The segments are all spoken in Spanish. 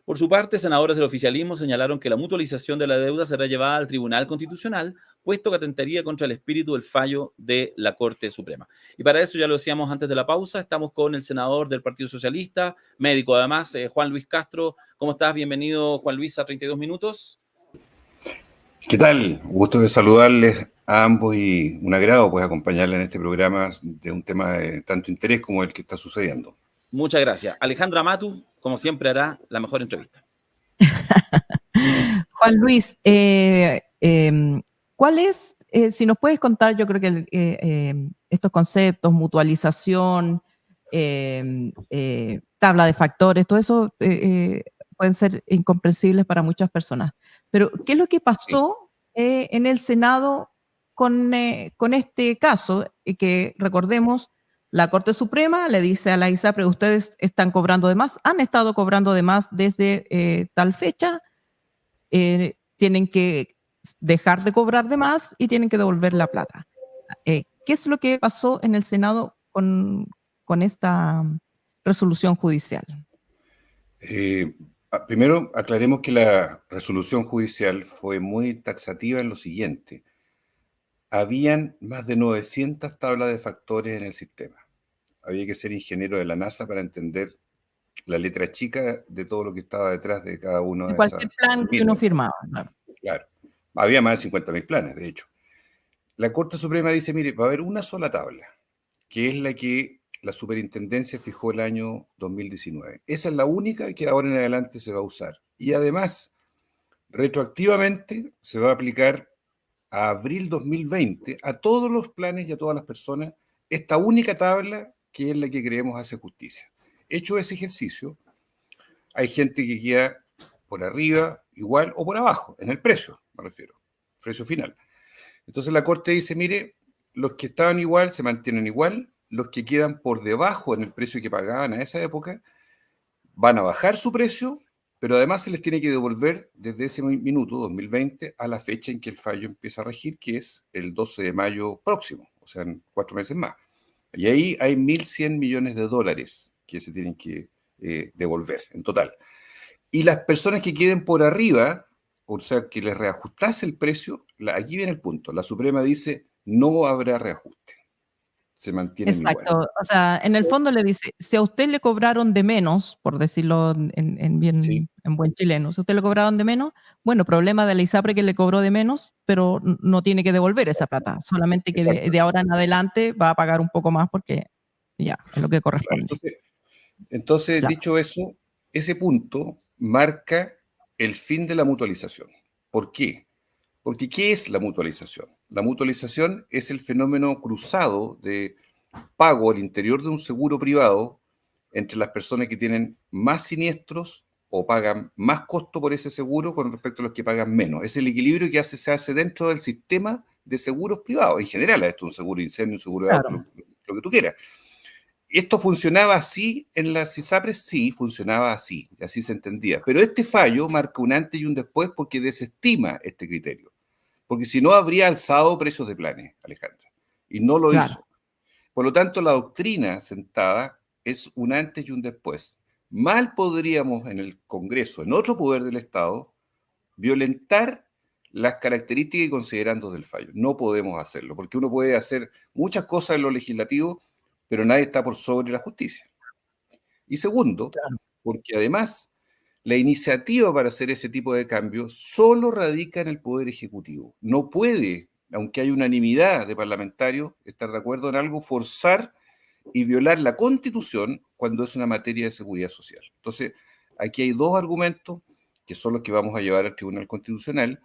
Por su parte, senadores del oficialismo señalaron que la mutualización de la deuda será llevada al Tribunal Constitucional, puesto que atentaría contra el espíritu del fallo de la Corte Suprema. Y para eso, ya lo decíamos antes de la pausa, estamos con el senador del Partido Socialista, médico además, Juan Luis Castro. ¿Cómo estás? Bienvenido, Juan Luis, a 32 minutos. ¿Qué tal? Gusto de saludarles a ambos y un agrado pues acompañarles en este programa de un tema de tanto interés como el que está sucediendo. Muchas gracias. Alejandra Matu, como siempre, hará la mejor entrevista. Juan Luis, ¿cuál es, si nos puedes contar, yo creo que estos conceptos, mutualización, tabla de factores, todo eso pueden ser incomprensibles para muchas personas, pero ¿qué es lo que pasó en el Senado con este caso? Que recordemos, la Corte Suprema le dice a la ISAPRE, ustedes están cobrando de más, han estado cobrando de más desde tal fecha, tienen que dejar de cobrar de más y tienen que devolver la plata. ¿Qué es lo que pasó en el Senado con esta resolución judicial? Primero, aclaremos que la resolución judicial fue muy taxativa en lo siguiente. Habían más de 900 tablas de factores en el sistema. Había que ser ingeniero de la NASA para entender la letra chica de todo lo que estaba detrás de cada uno de cualquier plan que uno firmaba. Claro. Había más de 50.000 planes, de hecho. La Corte Suprema dice, mire, va a haber una sola tabla, que es la que la superintendencia fijó el año 2019. Esa es la única que ahora en adelante se va a usar. Y además, retroactivamente se va a aplicar a abril 2020 a todos los planes y a todas las personas esta única tabla que es la que creemos hace justicia. Hecho ese ejercicio, hay gente que queda por arriba, igual o por abajo, en el precio, me refiero, precio final. Entonces la Corte dice, mire, los que estaban igual se mantienen igual, los que quedan por debajo en el precio que pagaban a esa época van a bajar su precio, pero además se les tiene que devolver desde ese minuto, 2020, a la fecha en que el fallo empieza a regir, que es el 12 de mayo próximo, o sea, en 4 meses más. Y ahí hay 1.100 millones de dólares que se tienen que devolver en total. Y las personas que queden por arriba, o sea, que les reajustase el precio, aquí viene el punto. La Suprema dice, no habrá reajuste. Se mantienen igual. Exacto. O sea, en el fondo le dice, si a usted le cobraron de menos, por decirlo en buen chileno, si a usted le cobraron de menos, bueno, problema de la ISAPRE que le cobró de menos, pero no tiene que devolver esa plata. Solamente que de ahora en adelante va a pagar un poco más porque ya, es lo que corresponde. Claro, entonces claro. Dicho eso, ese punto marca el fin de la mutualización. ¿Por qué? Porque ¿qué es la mutualización? La mutualización es el fenómeno cruzado de pago al interior de un seguro privado entre las personas que tienen más siniestros o pagan más costo por ese seguro con respecto a los que pagan menos. Es el equilibrio que se hace dentro del sistema de seguros privados. En general, esto es un seguro de incendio, un seguro de auto, lo que tú quieras. ¿Esto funcionaba así en las ISAPRES? Sí, funcionaba así, y así se entendía. Pero este fallo marca un antes y un después porque desestima este criterio. Porque si no, habría alzado precios de planes, Alejandra. Y no lo hizo. Por lo tanto, la doctrina sentada es un antes y un después. Mal podríamos en el Congreso, en otro poder del Estado, violentar las características y considerandos del fallo. No podemos hacerlo, porque uno puede hacer muchas cosas en lo legislativo, pero nadie está por sobre la justicia. Y segundo, porque además la iniciativa para hacer ese tipo de cambios solo radica en el Poder Ejecutivo. No puede, aunque hay unanimidad de parlamentarios, estar de acuerdo en algo, forzar y violar la Constitución cuando es una materia de seguridad social. Entonces, aquí hay dos argumentos que son los que vamos a llevar al Tribunal Constitucional,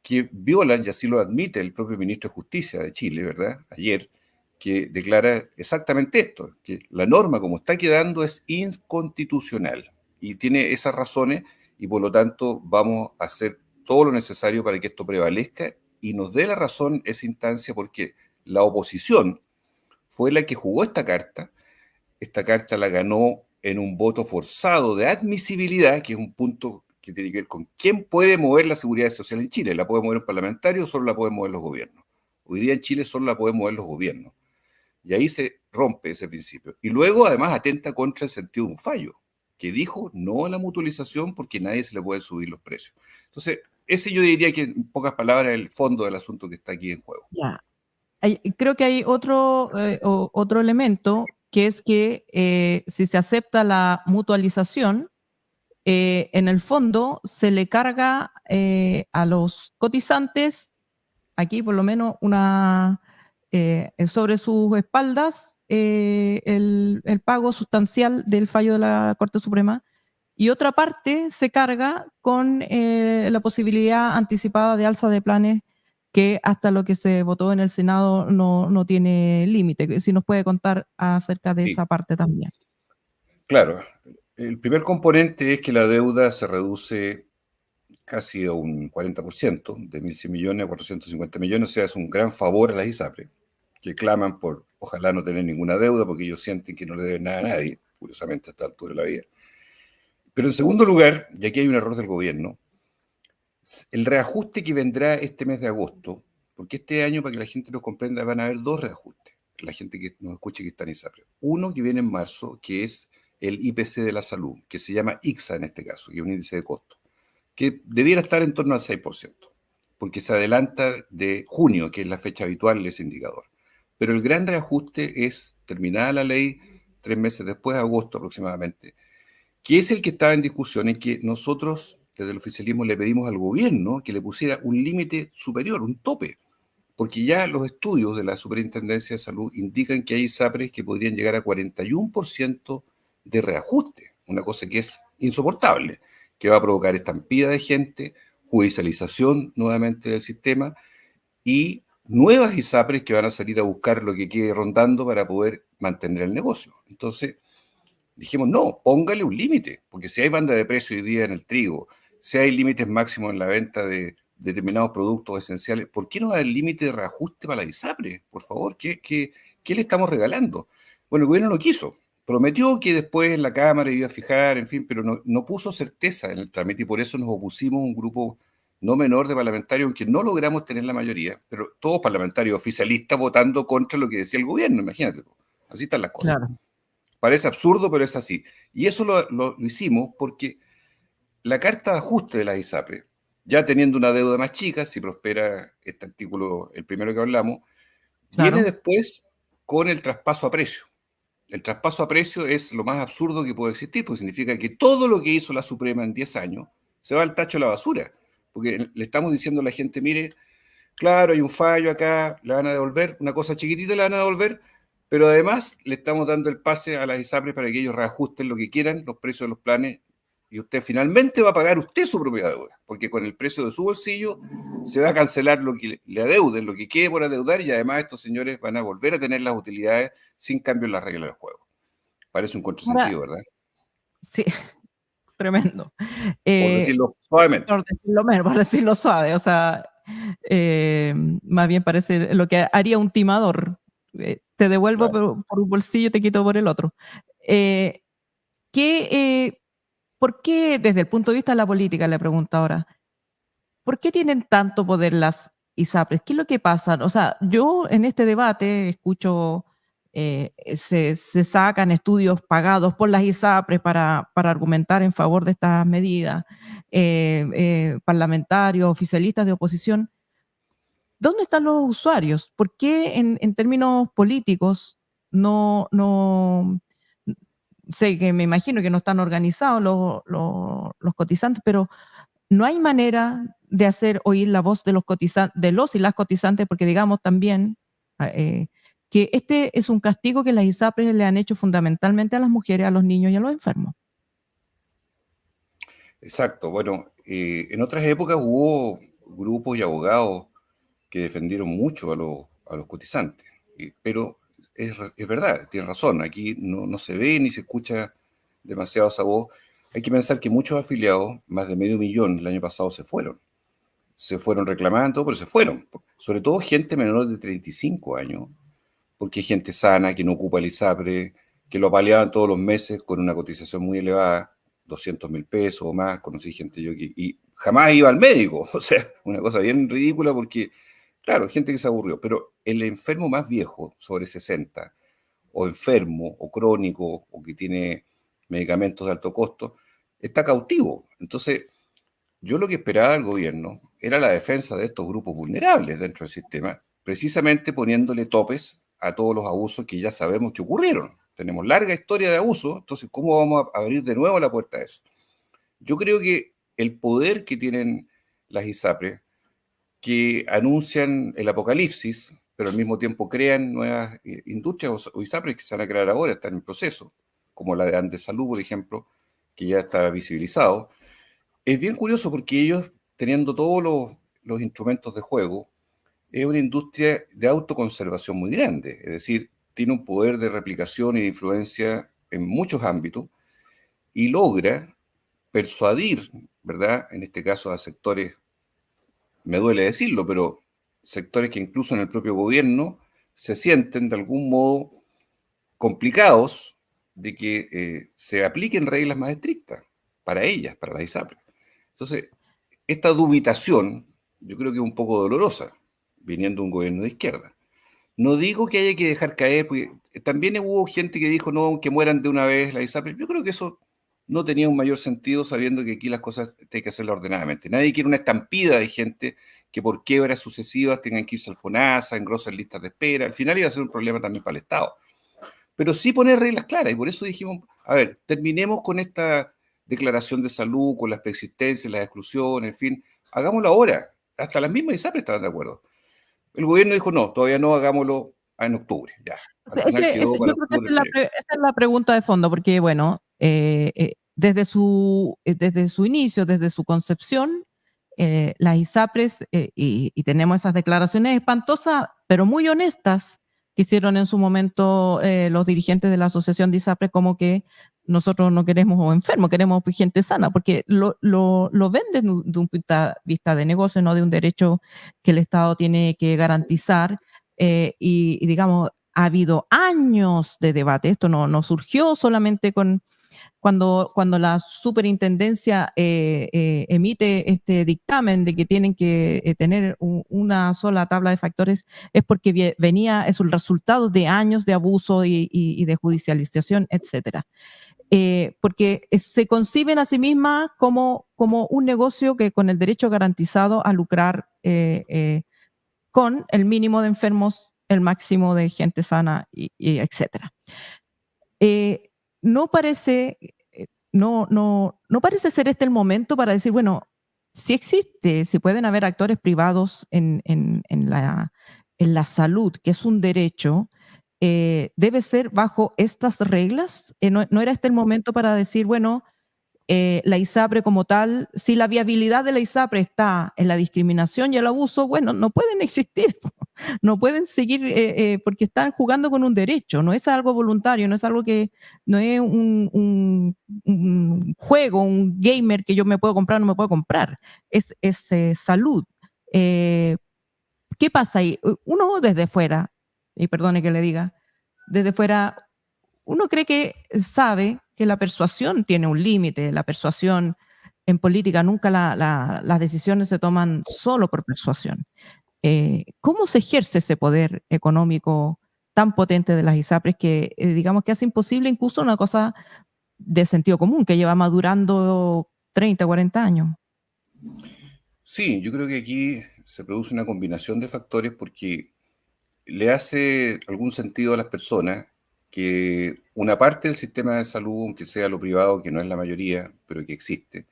que violan, y así lo admite el propio ministro de Justicia de Chile, ¿verdad?, ayer, que declara exactamente esto, que la norma como está quedando es inconstitucional y tiene esas razones y por lo tanto vamos a hacer todo lo necesario para que esto prevalezca y nos dé la razón esa instancia porque la oposición fue la que jugó esta carta la ganó en un voto forzado de admisibilidad, que es un punto que tiene que ver con quién puede mover la seguridad social en Chile. ¿La puede mover un parlamentario o solo la pueden mover los gobiernos? Hoy día en Chile solo la pueden mover los gobiernos. Y ahí se rompe ese principio. Y luego, además, atenta contra el sentido de un fallo. que dijo no a la mutualización porque nadie se le puede subir los precios. Entonces, ese yo diría que en pocas palabras es el fondo del asunto que está aquí en juego. Ya. Creo que hay otro elemento, que es que si se acepta la mutualización, en el fondo se le carga a los cotizantes, aquí por lo menos sobre sus espaldas, el pago sustancial del fallo de la Corte Suprema, y otra parte se carga con la posibilidad anticipada de alza de planes, que hasta lo que se votó en el Senado no tiene límite. Si nos puede contar acerca de esa parte también. Claro, el primer componente es que la deuda se reduce casi a un 40%, de 1.100 millones a 450 millones, o sea, es un gran favor a las ISAPRES, que claman por ojalá no tener ninguna deuda, porque ellos sienten que no le deben nada a nadie, curiosamente a esta altura de la vida. Pero en segundo lugar, y aquí hay un error del gobierno, el reajuste que vendrá este mes de agosto, porque este año, para que la gente lo comprenda, van a haber dos reajustes, la gente que nos escuche que está en ISAPRES. Uno que viene en marzo, que es el IPC de la salud, que se llama ICSA en este caso, que es un índice de costo, que debiera estar en torno al 6%, porque se adelanta de junio, que es la fecha habitual de ese indicador. Pero el gran reajuste es, terminada la ley, 3 meses después, agosto aproximadamente, que es el que estaba en discusión, en que nosotros, desde el oficialismo, le pedimos al gobierno que le pusiera un límite superior, un tope, porque ya los estudios de la Superintendencia de Salud indican que hay ISAPRES que podrían llegar a 41% de reajuste, una cosa que es insoportable, que va a provocar estampida de gente, judicialización nuevamente del sistema y nuevas ISAPRES que van a salir a buscar lo que quede rondando para poder mantener el negocio. Entonces, dijimos, no, póngale un límite, porque si hay banda de precio hoy día en el trigo, si hay límites máximos en la venta de determinados productos esenciales, ¿por qué no da el límite de reajuste para la ISAPRE? Por favor, ¿qué le estamos regalando? Bueno, el gobierno no quiso. Prometió que después en la Cámara iba a fijar, en fin, pero no puso certeza en el trámite y por eso nos opusimos un grupo no menor de parlamentarios, aunque no logramos tener la mayoría, pero todos parlamentarios oficialistas votando contra lo que decía el gobierno, imagínate, así están las cosas. Claro. Parece absurdo, pero es así. Y eso lo hicimos porque la carta de ajuste de la ISAPRE, ya teniendo una deuda más chica, si prospera este artículo, el primero que hablamos, Claro. viene después con el traspaso a precio. El traspaso a precio es lo más absurdo que puede existir, porque significa que todo lo que hizo la Suprema en 10 años se va al tacho de la basura. Porque le estamos diciendo a la gente, mire, claro, hay un fallo acá, le van a devolver, una cosa chiquitita le van a devolver, pero además le estamos dando el pase a las ISAPRES para que ellos reajusten lo que quieran, los precios de los planes, y usted finalmente va a pagar usted su propia deuda, porque con el precio de su bolsillo se va a cancelar lo que le adeuden, lo que quede por adeudar, y además estos señores van a volver a tener las utilidades sin cambio en las reglas del juego. Parece un contrasentido, ¿verdad? Sí, tremendo. Por decirlo suavemente. Por decirlo suave, o sea, más bien parece lo que haría un timador. Te devuelvo Claro. por un bolsillo y te quito por el otro. Eh, ¿Por qué, desde el punto de vista de la política, le pregunto ahora, por qué tienen tanto poder las ISAPRES? ¿Qué es lo que pasa? O sea, yo en este debate escucho, se sacan estudios pagados por las ISAPRES para argumentar en favor de estas medidas, parlamentarios, oficialistas de oposición. ¿Dónde están los usuarios? ¿Por qué en términos políticos no sé que me imagino que no están organizados los cotizantes, pero no hay manera de hacer oír la voz de de los y las cotizantes, porque digamos también que este es un castigo que las ISAPRES le han hecho fundamentalmente a las mujeres, a los niños y a los enfermos? Exacto. Bueno, en otras épocas hubo grupos y abogados que defendieron mucho a los cotizantes, pero es verdad, tiene razón, aquí no se ve ni se escucha demasiado esa voz. Hay que pensar que muchos afiliados, más de 500.000 el año pasado, se fueron reclamando, pero se fueron, sobre todo gente menor de 35 años, porque hay gente sana que no ocupa el ISAPRE, que lo paliaban todos los meses con una cotización muy elevada, 200.000 pesos o más. Conocí gente yo y jamás iba al médico, o sea, una cosa bien ridícula porque, claro, gente que se aburrió, pero el enfermo más viejo, sobre 60, o enfermo, o crónico, o que tiene medicamentos de alto costo, está cautivo. Entonces, yo lo que esperaba del gobierno era la defensa de estos grupos vulnerables dentro del sistema, precisamente poniéndole topes a todos los abusos que ya sabemos que ocurrieron. Tenemos larga historia de abuso, entonces, ¿cómo vamos a abrir de nuevo la puerta a eso? Yo creo que el poder que tienen las ISAPRES, que anuncian el apocalipsis, pero al mismo tiempo crean nuevas industrias o ISAPRES que se van a crear ahora, están en proceso, como la de Andesalud, por ejemplo, que ya está visibilizado. Es bien curioso porque ellos, teniendo todos los instrumentos de juego, es una industria de autoconservación muy grande, es decir, tiene un poder de replicación y de influencia en muchos ámbitos y logra persuadir, ¿verdad? En este caso a sectores, me duele decirlo, pero sectores que incluso en el propio gobierno se sienten de algún modo complicados de que se apliquen reglas más estrictas para ellas, para las ISAPRES. Entonces, esta dubitación yo creo que es un poco dolorosa, viniendo de un gobierno de izquierda. No digo que haya que dejar caer, porque también hubo gente que dijo, no, que mueran de una vez las ISAPRES. Yo creo que eso no tenía un mayor sentido sabiendo que aquí las cosas hay que hacerlas ordenadamente. Nadie quiere una estampida de gente que por quiebras sucesivas tengan que irse al FONASA, engrosen listas de espera. Al final iba a ser un problema también para el Estado. Pero sí poner reglas claras, y por eso dijimos, a ver, terminemos con esta declaración de salud, con las preexistencias, las exclusiones, en fin, hagámoslo ahora. Hasta las mismas ISAPRES estaban de acuerdo. El gobierno dijo, no, todavía no, hagámoslo en octubre, ya. Al final quedó para Yo creo que octubre. esa es la pregunta de fondo, porque bueno, desde su inicio, desde su concepción, las ISAPRES, y tenemos esas declaraciones espantosas, pero muy honestas, que hicieron en su momento los dirigentes de la Asociación de ISAPRES, como que nosotros no queremos enfermos, queremos gente sana, porque lo ven de un punto de vista de negocio, no de un derecho que el Estado tiene que garantizar, y digamos, ha habido años de debate. Esto no surgió solamente cuando la superintendencia emite este dictamen de que tienen que tener una sola tabla de factores, es porque es el resultado de años de abuso y de judicialización, etcétera. Porque se conciben a sí mismas como un negocio que con el derecho garantizado a lucrar con el mínimo de enfermos, el máximo de gente sana, y etcétera. No parece, no parece ser este el momento para decir, bueno, si pueden haber actores privados en la salud, que es un derecho, debe ser bajo estas reglas. No era este el momento para decir, bueno, la ISAPRE como tal, si la viabilidad de la ISAPRE está en la discriminación y el abuso, bueno, no pueden existir, no pueden seguir porque están jugando con un derecho, no es algo voluntario, no es algo que, no es un juego, un gamer que yo me puedo comprar o no me puedo comprar, es salud. ¿Qué pasa ahí? Uno desde fuera, y perdone que le diga, desde fuera uno cree que sabe que la persuasión tiene un límite, la persuasión en política nunca las decisiones se toman solo por persuasión. ¿Cómo se ejerce ese poder económico tan potente de las ISAPRES que digamos que hace imposible incluso una cosa de sentido común que lleva madurando 30, 40 años? Sí, yo creo que aquí se produce una combinación de factores porque le hace algún sentido a las personas que una parte del sistema de salud, aunque sea lo privado, que no es la mayoría, pero que existe,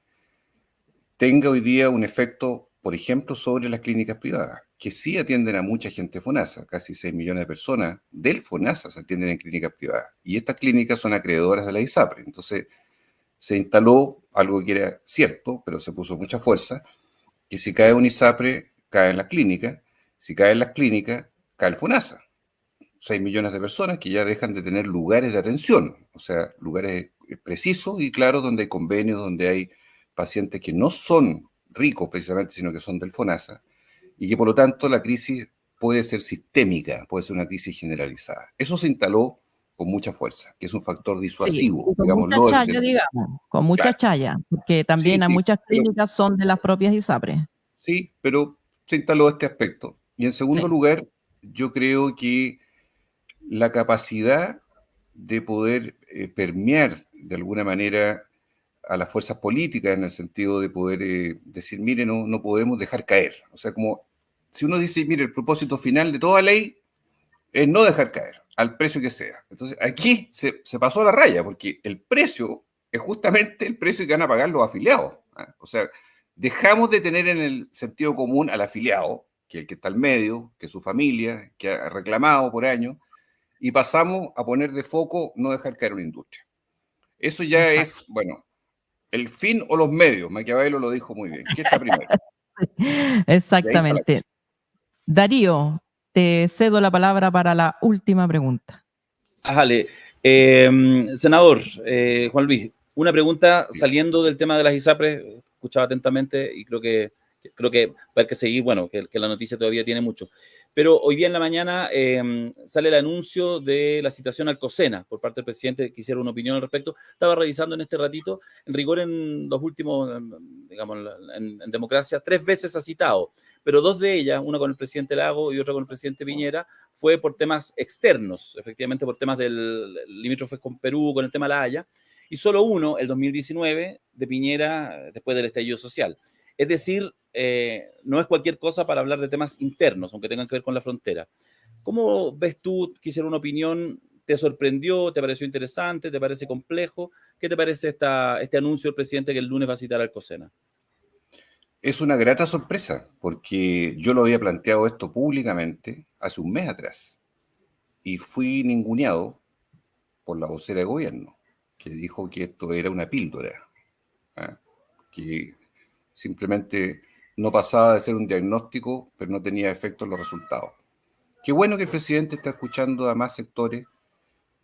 tenga hoy día un efecto, por ejemplo, sobre las clínicas privadas, que sí atienden a mucha gente FONASA, casi 6 millones de personas del FONASA se atienden en clínicas privadas, y estas clínicas son acreedoras de la ISAPRE. Entonces, se instaló algo que era cierto, pero se puso mucha fuerza, que si cae un ISAPRE, cae en las clínicas, si cae en las clínicas, cae el FONASA. 6 millones de personas que ya dejan de tener lugares de atención, o sea, lugares precisos y claros donde hay convenios, donde hay pacientes que no son ricos precisamente, sino que son del FONASA, y que por lo tanto la crisis puede ser sistémica, puede ser una crisis generalizada. Eso se instaló con mucha fuerza, que es un factor Sí, disuasivo, con mucha digámoslo. chaya, digamos, con mucha Claro, chaya, porque sí, también hay sí, muchas pero, clínicas son de las propias ISAPRES. sí, pero se instaló este aspecto. Y en segundo Sí. lugar, yo creo que la capacidad de poder permear de alguna manera a las fuerzas políticas en el sentido de poder decir, mire, no podemos dejar caer. O sea, como si uno dice, mire, el propósito final de toda ley es no dejar caer, al precio que sea. Entonces, aquí se pasó la raya, porque el precio es justamente el precio que van a pagar los afiliados. ¿Ah? O sea, dejamos de tener en el sentido común al afiliado, que es el que está al medio, que es su familia, que ha reclamado por años, y pasamos a poner de foco no dejar caer una industria. Eso ya es, bueno, el fin o los medios. Maquiavelo lo dijo muy bien. ¿Qué está primero? Exactamente. Darío, te cedo la palabra para la última pregunta. Vale. Senador Juan Luis, una pregunta saliendo del tema de las ISAPRES, escuchaba atentamente y creo que hay que seguir, bueno, que la noticia todavía tiene mucho. Pero hoy día en la mañana sale el anuncio de la citación al COSENA por parte del presidente. Quisiera una opinión al respecto. Estaba revisando en este ratito, en rigor en los últimos, digamos, en democracia, 3 veces ha citado, pero 2 de ellas, una con el presidente Lago y otra con el presidente Piñera, fue por temas externos, efectivamente por temas del limítrofes con Perú, con el tema La Haya, y solo uno, el 2019, de Piñera, después del estallido social. Es decir, no es cualquier cosa para hablar de temas internos, aunque tengan que ver con la frontera. ¿Cómo ves tú? Quisiera una opinión. ¿Te sorprendió? ¿Te pareció interesante? ¿Te parece complejo? ¿Qué te parece este anuncio del presidente que el lunes va a citar al COSENA? Es una grata sorpresa, porque yo lo había planteado esto públicamente hace un mes atrás y fui ninguneado por la vocera de gobierno, que dijo que esto era una píldora, ¿eh? Que simplemente no pasaba de ser un diagnóstico, pero no tenía efecto en los resultados. Qué bueno que el presidente está escuchando a más sectores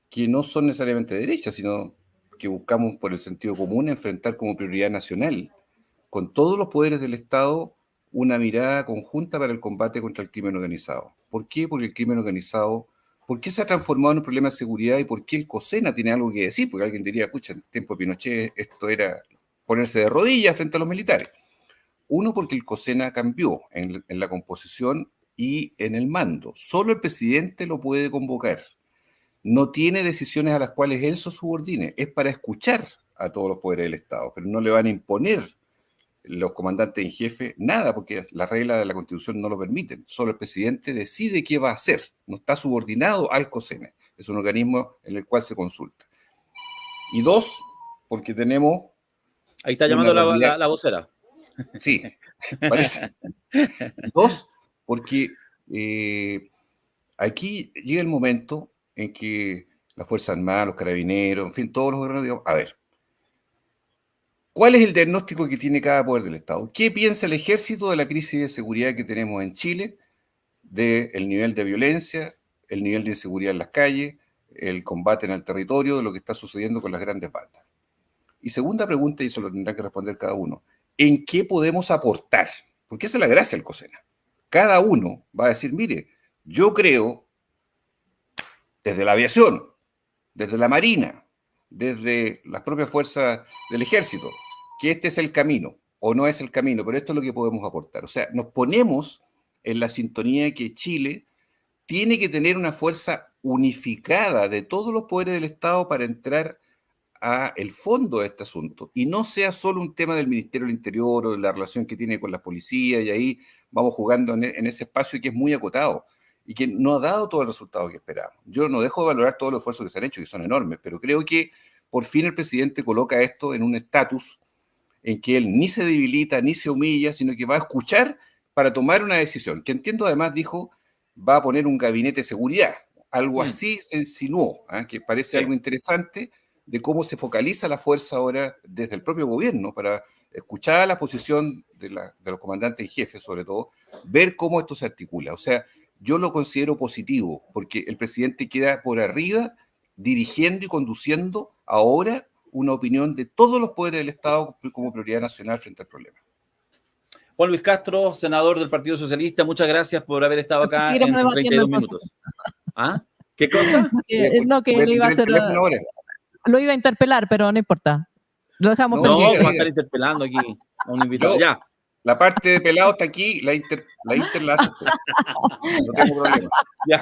que no son necesariamente de derecha, sino que buscamos por el sentido común enfrentar como prioridad nacional, con todos los poderes del Estado, una mirada conjunta para el combate contra el crimen organizado. ¿Por qué? Porque el crimen organizado, ¿por qué se ha transformado en un problema de seguridad y por qué el COSENA tiene algo que decir? Porque alguien diría, escucha, en tiempo de Pinochet esto era ponerse de rodillas frente a los militares. Uno, porque el COSENA cambió en la composición y en el mando. Solo el presidente lo puede convocar. No tiene decisiones a las cuales él se subordine. Es para escuchar a todos los poderes del Estado, pero no le van a imponer los comandantes en jefe nada, porque las reglas de la Constitución no lo permiten. Solo el presidente decide qué va a hacer. No está subordinado al COSENA. Es un organismo en el cual se consulta. Y 2, porque tenemos... Ahí está llamando la vocera. Sí, parece. 2, porque aquí llega el momento en que las Fuerzas Armadas, los carabineros, en fin, todos los gobiernos, digamos, a ver, ¿cuál es el diagnóstico que tiene cada poder del Estado? ¿Qué piensa el ejército de la crisis de seguridad que tenemos en Chile? Del nivel de violencia, el nivel de inseguridad en las calles, el combate en el territorio, de lo que está sucediendo con las grandes bandas. Y segunda pregunta, y eso lo tendrá que responder cada uno, ¿en qué podemos aportar? Porque esa es la gracia del COSENA. Cada uno va a decir, mire, yo creo, desde la aviación, desde la marina, desde las propias fuerzas del ejército, que este es el camino, o no es el camino, pero esto es lo que podemos aportar. O sea, nos ponemos en la sintonía de que Chile tiene que tener una fuerza unificada de todos los poderes del Estado para entrar a el fondo de este asunto y no sea solo un tema del Ministerio del Interior o de la relación que tiene con las policías y ahí vamos jugando en ese espacio que es muy acotado y que no ha dado todo el resultado que esperamos. Yo no dejo de valorar todos los esfuerzos que se han hecho, que son enormes, pero creo que por fin el presidente coloca esto en un estatus en que él ni se debilita ni se humilla, sino que va a escuchar para tomar una decisión, que entiendo además dijo va a poner un gabinete de seguridad, algo así se insinuó, que parece algo interesante de cómo se focaliza la fuerza ahora desde el propio gobierno para escuchar la posición de los comandantes en jefe, sobre todo, ver cómo esto se articula. O sea, yo lo considero positivo, porque el presidente queda por arriba dirigiendo y conduciendo ahora una opinión de todos los poderes del Estado como prioridad nacional frente al problema. Juan Luis Castro, senador del Partido Socialista, muchas gracias por haber estado acá en 32 minutos. ¿Ah? ¿Qué cosa? No, que lo iba a hacer... Lo iba a interpelar, pero no importa. Lo dejamos pendiente. No, pendiente. vamos a estar interpelando aquí a un invitado. Ya. La parte de pelado está aquí, la inter la hace usted. No tengo problema. Ya.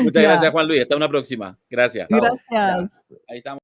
Muchas Ya. gracias, Juan Luis. Hasta una próxima. Gracias. Gracias. Ahí estamos.